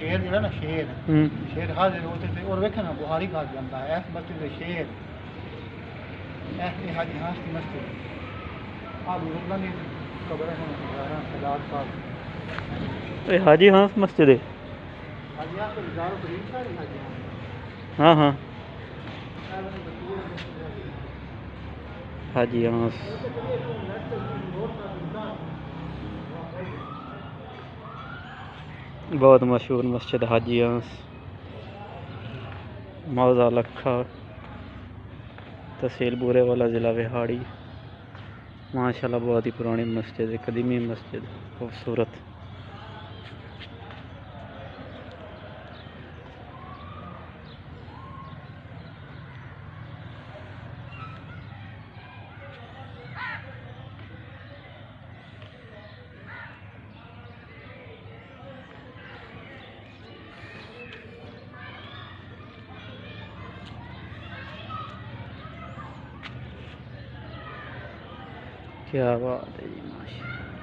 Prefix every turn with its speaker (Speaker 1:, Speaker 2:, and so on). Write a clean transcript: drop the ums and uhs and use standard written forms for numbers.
Speaker 1: शेर जो है ना शेर शेर हाजिर होते थे और वेखे ना बुहारी कहा जाता है ऐस मस्जिद शेर ऐसे हाजी हाँस की मस्जिद आप बुजुर्गों की कब्र है सलाद साहब
Speaker 2: हाजी हाँस मस्जिद है।
Speaker 1: हाजी हाँस तो हजारों करीब सारी हाजी
Speaker 2: हाँ हाँ
Speaker 1: हाँस
Speaker 2: हाजी हाँस बहुत मशहूर मस्जिद हाजी हाँस मौजा लखा तहसील बूरेवाला ज़िला बिहाड़ी। माशाल्लाह बहुत ही पुरानी मस्जिद है, कदीमी मस्जिद खूबसूरत। क्या बात है जी माशा।